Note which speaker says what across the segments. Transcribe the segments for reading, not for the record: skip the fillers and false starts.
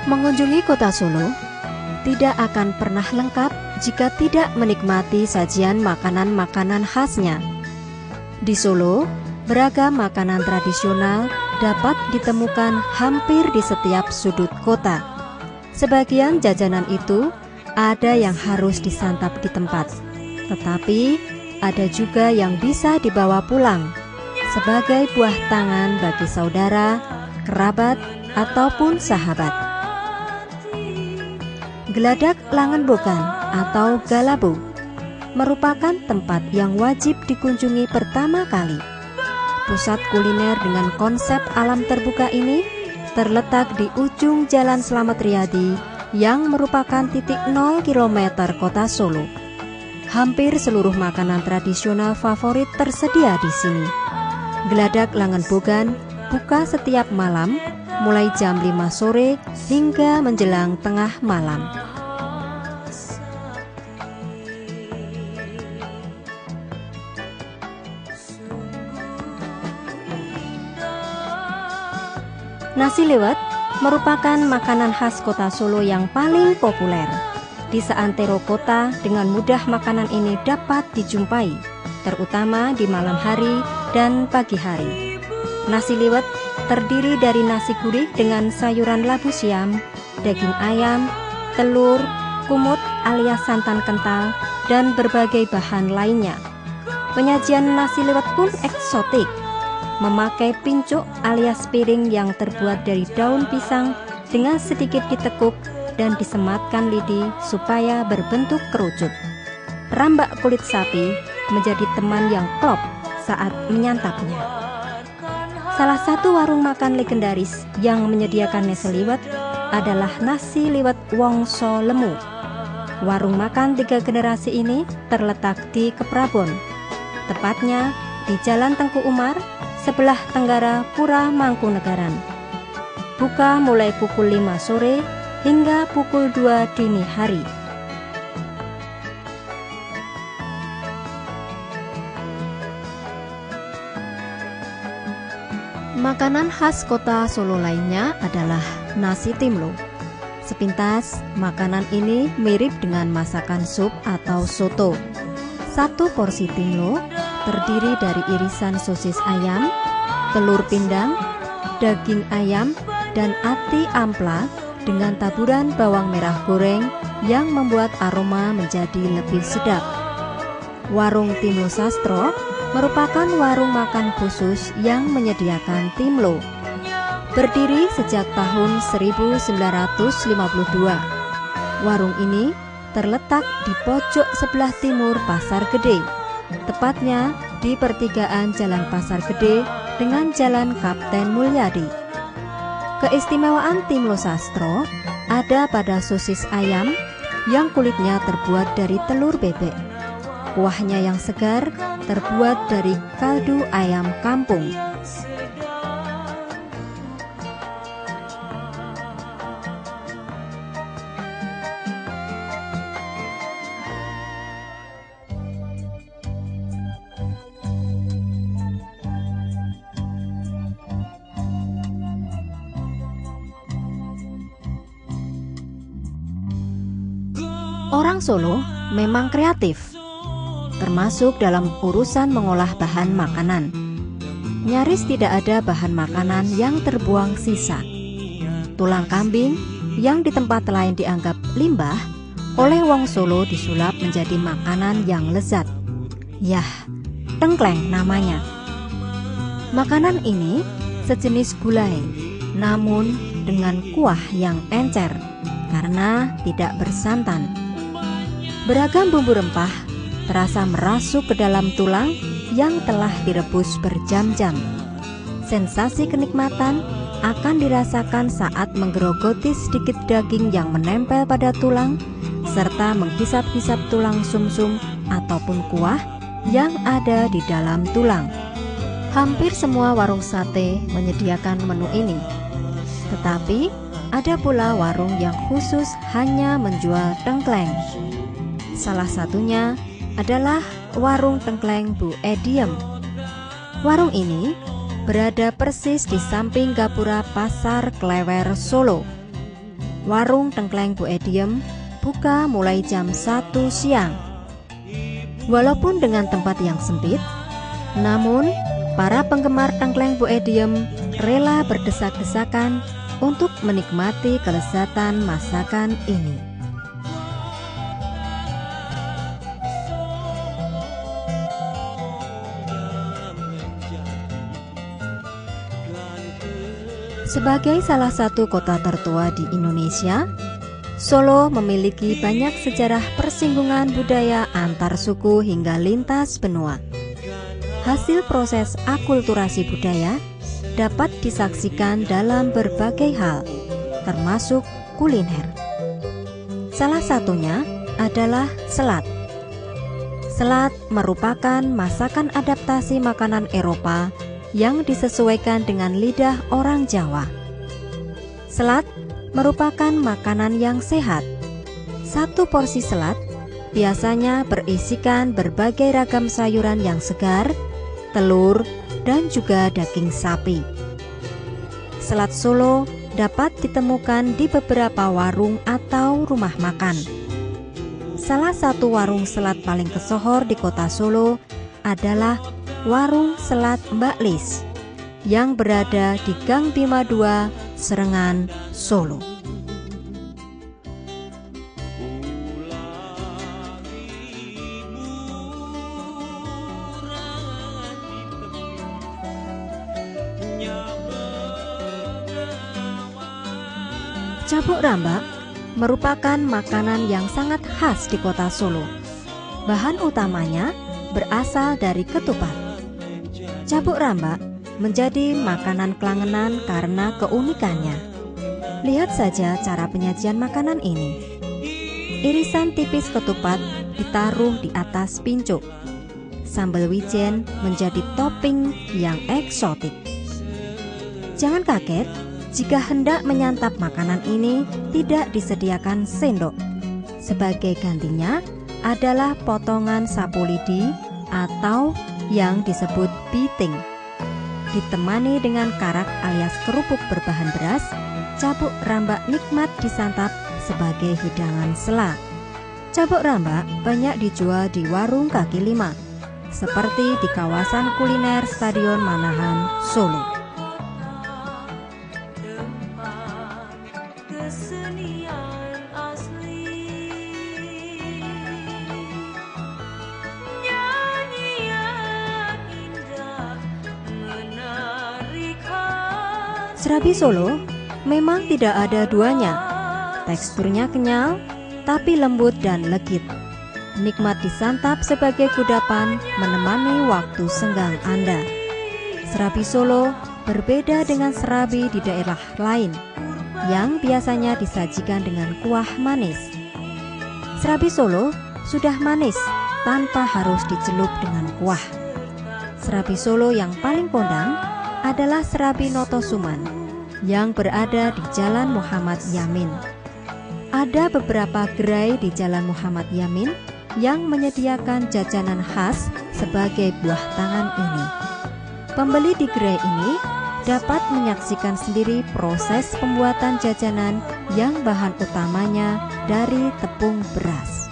Speaker 1: Mengunjungi kota Solo tidak akan pernah lengkap jika tidak menikmati sajian makanan-makanan khasnya. Di Solo, beragam makanan tradisional dapat ditemukan hampir di setiap sudut kota. Sebagian jajanan itu ada yang harus disantap di tempat, tetapi ada juga yang bisa dibawa pulang sebagai buah tangan bagi saudara, kerabat, ataupun sahabat. Geladak Langenbogan atau Galabu merupakan tempat yang wajib dikunjungi pertama kali. Pusat kuliner dengan konsep alam terbuka ini terletak di ujung Jalan Slamet Riyadi yang merupakan titik 0 km kota Solo. Hampir seluruh makanan tradisional favorit tersedia di sini. Geladak Langenbogan buka setiap malam mulai jam 5 sore hingga menjelang tengah malam. Nasi liwet merupakan makanan khas kota Solo yang paling populer. Di seantero kota dengan mudah makanan ini dapat dijumpai, terutama di malam hari dan pagi hari. Nasi liwet terdiri dari nasi gurih dengan sayuran labu siam, daging ayam, telur, kumut alias santan kental, dan berbagai bahan lainnya. Penyajian nasi liwet pun eksotik, memakai pincuk alias piring yang terbuat dari daun pisang dengan sedikit ditekuk dan disematkan lidi supaya berbentuk kerucut. Rambak kulit sapi menjadi teman yang klop saat menyantapnya. Salah satu warung makan legendaris yang menyediakan nasi liwet adalah Nasi Liwet Wongso Lemu. Warung makan 3 generasi ini terletak di Keprabon, tepatnya di Jalan Tengku Umar, sebelah tenggara Pura Mangkunegaran. Buka mulai pukul 5 sore hingga pukul 2 dini hari. Makanan khas kota Solo lainnya adalah nasi timlo. Sepintas, makanan ini mirip dengan masakan sup atau soto. Satu porsi timlo terdiri dari irisan sosis ayam, telur pindang, daging ayam, dan ati ampla dengan taburan bawang merah goreng yang membuat aroma menjadi lebih sedap. Warung Timlo Sastro merupakan warung makan khusus yang menyediakan timlo. Berdiri sejak tahun 1952. Warung ini terletak di pojok sebelah timur Pasar Gede, tepatnya di pertigaan Jalan Pasar Gede dengan Jalan Kapten Mulyadi. Keistimewaan Timlo Sastro ada pada sosis ayam yang kulitnya terbuat dari telur bebek. Kuahnya yang segar terbuat dari kaldu ayam kampung. Orang Solo memang kreatif, termasuk dalam urusan mengolah bahan makanan. Nyaris tidak ada bahan makanan yang terbuang sisa. Tulang kambing yang di tempat lain dianggap limbah, oleh wong Solo disulap menjadi makanan yang lezat. Yah, tengkleng namanya. Makanan ini sejenis gulai, namun dengan kuah yang encer karena tidak bersantan. Beragam bumbu rempah terasa merasuk ke dalam tulang yang telah direbus berjam-jam. Sensasi kenikmatan akan dirasakan saat menggerogoti sedikit daging yang menempel pada tulang, serta menghisap-hisap tulang sumsum ataupun kuah yang ada di dalam tulang. Hampir semua warung sate menyediakan menu ini, tetapi ada pula warung yang khusus hanya menjual tengkleng. Salah satunya adalah warung tengkleng Bu Ediem. Warung ini berada persis di samping gapura Pasar Klewer Solo. warung tengkleng Bu Ediem buka mulai jam 1 siang. Walaupun dengan tempat yang sempit, namun para penggemar tengkleng Bu Ediem rela berdesak-desakan untuk menikmati kelezatan masakan ini. Sebagai salah satu kota tertua di Indonesia, Solo memiliki banyak sejarah persinggungan budaya antar suku hingga lintas benua. Hasil proses akulturasi budaya dapat disaksikan dalam berbagai hal, termasuk kuliner. Salah satunya adalah selat. Selat merupakan masakan adaptasi makanan Eropa yang disesuaikan dengan lidah orang Jawa. Selat merupakan makanan yang sehat. Satu porsi selat biasanya berisikan berbagai ragam sayuran yang segar, telur, dan juga daging sapi. Selat Solo dapat ditemukan di beberapa warung atau rumah makan. Salah satu warung selat paling tersohor di kota Solo adalah Warung Selat Mbak Lis yang berada di Gang Bima 2, Serengan, Solo. Cabuk rambak merupakan makanan yang sangat khas di kota Solo. Bahan utamanya berasal dari ketupat. Cabuk rambak menjadi makanan kelangenan karena keunikannya. Lihat saja cara penyajian makanan ini. Irisan tipis ketupat ditaruh di atas pincuk. Sambal wijen menjadi topping yang eksotik. Jangan kaget jika hendak menyantap makanan ini tidak disediakan sendok. Sebagai gantinya adalah potongan sapu lidi atau yang disebut biting. Ditemani dengan karak alias kerupuk berbahan beras, cabuk rambak nikmat disantap sebagai hidangan sela. Cabuk rambak banyak dijual di warung kaki lima, seperti di kawasan kuliner Stadion Manahan, Solo. Serabi Solo memang tidak ada duanya. Teksturnya kenyal, tapi lembut dan legit. Nikmat disantap sebagai kudapan menemani waktu senggang Anda. Serabi Solo berbeda dengan serabi di daerah lain yang biasanya disajikan dengan kuah manis. Serabi Solo sudah manis tanpa harus dicelup dengan kuah. Serabi Solo yang paling kondang adalah Serabi Notosuman yang berada di Jalan Muhammad Yamin. Ada beberapa gerai di Jalan Muhammad Yamin yang menyediakan jajanan khas sebagai buah tangan ini. Pembeli di gerai ini dapat menyaksikan sendiri proses pembuatan jajanan yang bahan utamanya dari tepung beras.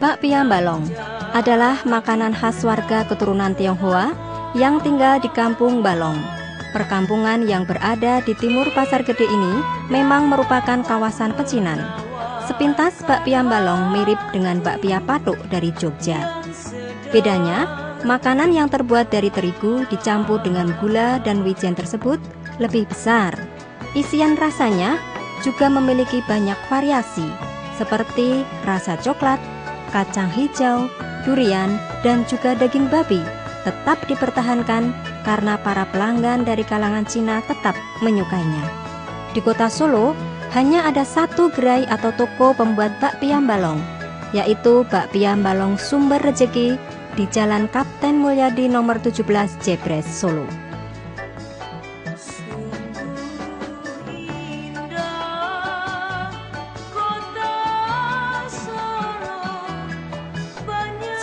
Speaker 1: Bakpia Balong adalah makanan khas warga keturunan Tionghoa yang tinggal di Kampung Balong. Perkampungan yang berada di timur Pasar Gede ini memang merupakan kawasan pecinan. Sepintas bakpia Balong mirip dengan bakpia patuk dari Jogja. Bedanya, makanan yang terbuat dari terigu dicampur dengan gula dan wijen tersebut lebih besar. Isian rasanya juga memiliki banyak variasi, seperti rasa coklat, kacang hijau, durian, dan juga daging babi tetap dipertahankan karena para pelanggan dari kalangan Cina tetap menyukainya. Di kota Solo, hanya ada satu gerai atau toko pembuat bakpia Balong, yaitu Bakpia Balong Sumber Rejeki di Jalan Kapten Mulyadi nomor 17 Jebres, Solo.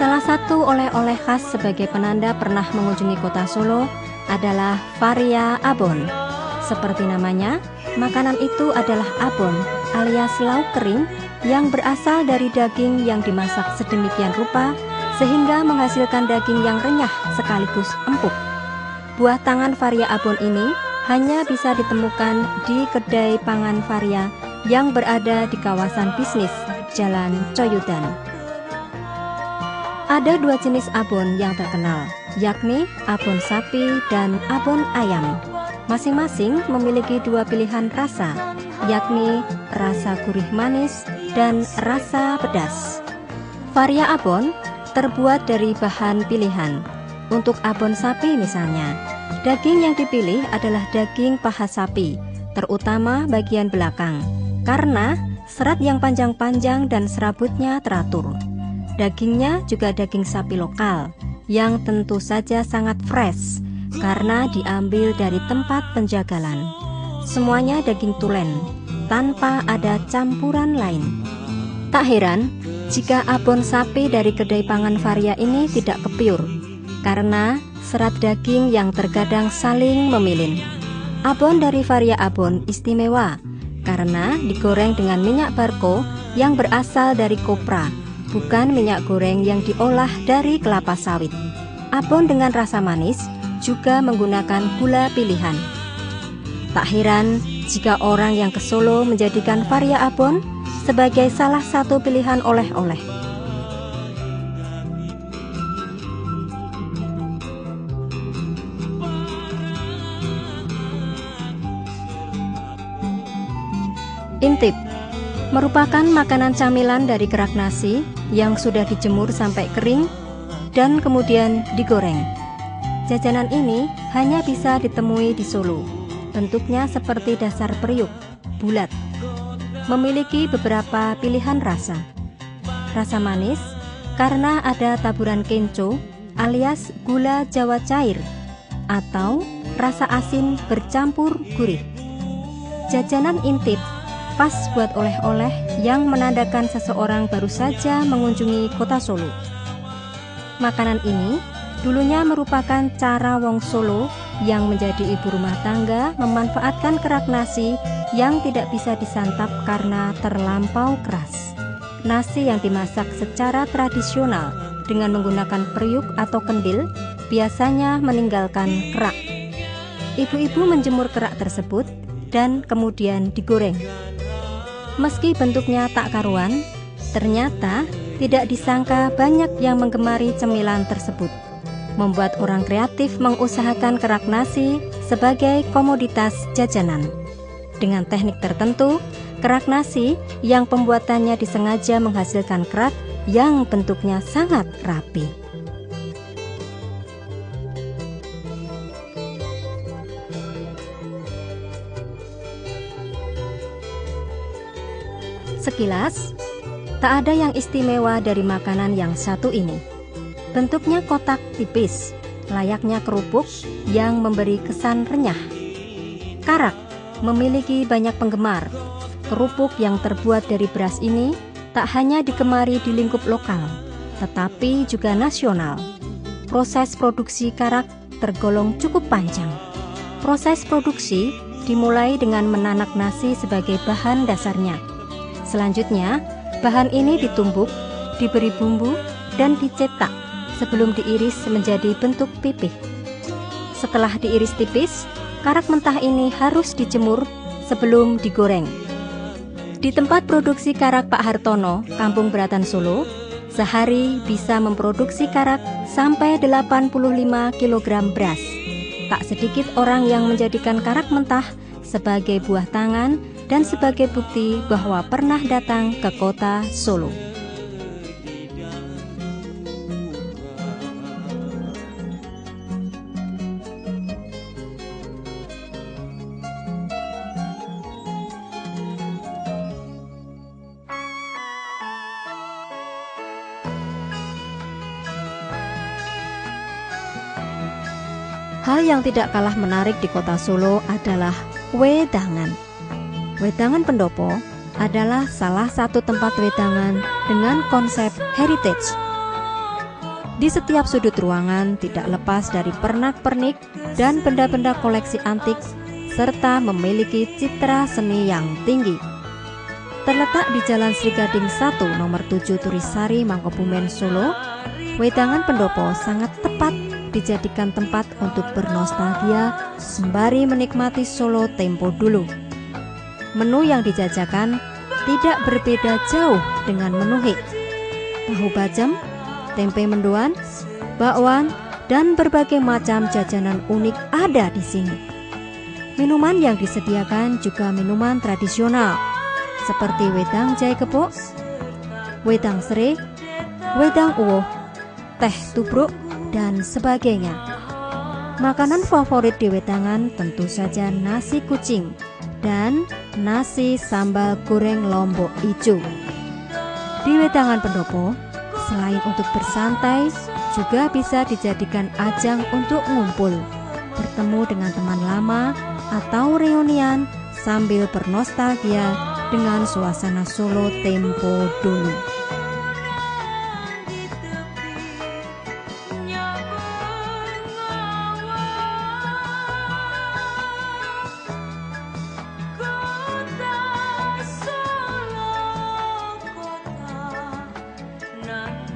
Speaker 1: Salah satu oleh-oleh khas sebagai penanda pernah mengunjungi kota Solo adalah varia abon. Seperti namanya, makanan itu adalah abon alias lauk kering yang berasal dari daging yang dimasak sedemikian rupa sehingga menghasilkan daging yang renyah sekaligus empuk. Buah tangan varia abon ini hanya bisa ditemukan di kedai pangan varia yang berada di kawasan bisnis Jalan Coyudan. Ada dua jenis abon yang terkenal, yakni abon sapi dan abon ayam. Masing-masing memiliki dua pilihan rasa, yakni rasa gurih manis dan rasa pedas. Varia abon terbuat dari bahan pilihan. Untuk abon sapi misalnya, daging yang dipilih adalah daging paha sapi, terutama bagian belakang, karena serat yang panjang-panjang dan serabutnya teratur. Dagingnya juga daging sapi lokal, yang tentu saja sangat fresh, karena diambil dari tempat penjagalan. Semuanya daging tulen, tanpa ada campuran lain. Tak heran jika abon sapi dari kedai pangan varia ini tidak kepiur, karena serat daging yang terkadang saling memilin. Abon dari varia abon istimewa, karena digoreng dengan minyak barko yang berasal dari kopra, bukan minyak goreng yang diolah dari kelapa sawit. Abon dengan rasa manis juga menggunakan gula pilihan. Tak heran jika orang yang ke Solo menjadikan varia abon sebagai salah satu pilihan oleh-oleh. Intip merupakan makanan camilan dari kerak nasi yang sudah dijemur sampai kering dan kemudian digoreng. Jajanan ini hanya bisa ditemui di Solo. Bentuknya seperti dasar periuk, bulat. Memiliki beberapa pilihan rasa. Rasa manis karena ada taburan kenco alias gula Jawa cair, atau rasa asin bercampur gurih. Jajanan intip pas buat oleh-oleh yang menandakan seseorang baru saja mengunjungi kota Solo. Makanan ini dulunya merupakan cara wong Solo yang menjadi ibu rumah tangga memanfaatkan kerak nasi yang tidak bisa disantap karena terlampau keras. Nasi yang dimasak secara tradisional dengan menggunakan periuk atau kendil biasanya meninggalkan kerak. Ibu-ibu menjemur kerak tersebut dan kemudian digoreng. Meski bentuknya tak karuan, ternyata tidak disangka banyak yang menggemari cemilan tersebut, membuat orang kreatif mengusahakan kerak nasi sebagai komoditas jajanan. Dengan teknik tertentu, kerak nasi yang pembuatannya disengaja menghasilkan kerak yang bentuknya sangat rapi. Sekilas, tak ada yang istimewa dari makanan yang satu ini. Bentuknya kotak tipis, layaknya kerupuk yang memberi kesan renyah. Karak memiliki banyak penggemar. Kerupuk yang terbuat dari beras ini tak hanya digemari di lingkup lokal, tetapi juga nasional. Proses produksi karak tergolong cukup panjang. Proses produksi dimulai dengan menanak nasi sebagai bahan dasarnya. Selanjutnya, bahan ini ditumbuk, diberi bumbu, dan dicetak sebelum diiris menjadi bentuk pipih. Setelah diiris tipis, karak mentah ini harus dijemur sebelum digoreng. Di tempat produksi karak Pak Hartono, Kampung Beratan Solo, sehari bisa memproduksi karak sampai 85 kg beras. Tak sedikit orang yang menjadikan karak mentah sebagai buah tangan dan sebagai bukti bahwa pernah datang ke kota Solo. Hal yang tidak kalah menarik di kota Solo adalah wedangan. Wedangan Pendopo adalah salah satu tempat wedangan dengan konsep heritage. Di setiap sudut ruangan tidak lepas dari pernak-pernik dan benda-benda koleksi antik, serta memiliki citra seni yang tinggi. Terletak di Jalan Sri Gading 1 nomor 7 Turisari, Mangkubumen, Solo, Wedangan Pendopo sangat tepat dijadikan tempat untuk bernostalgia sembari menikmati Solo tempo dulu. Menu yang dijajakan tidak berbeda jauh dengan menu hik. Tahu bacem, tempe mendoan, bakwan, dan berbagai macam jajanan unik ada di sini. Minuman yang disediakan juga minuman tradisional seperti wedang jahe kepok, wedang serai, wedang uwoh, teh tubruk, dan sebagainya. Makanan favorit di Wedangan tentu saja nasi kucing dan nasi sambal goreng lombok ijo. Di Wedangan Pendopo, selain untuk bersantai, juga bisa dijadikan ajang untuk ngumpul, bertemu dengan teman lama, atau reunian sambil bernostalgia dengan suasana Solo tempo dulu.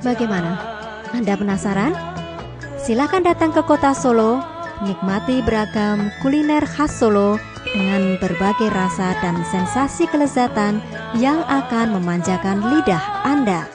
Speaker 1: Bagaimana? Anda penasaran? Silakan datang ke kota Solo, nikmati beragam kuliner khas Solo dengan berbagai rasa dan sensasi kelezatan yang akan memanjakan lidah Anda.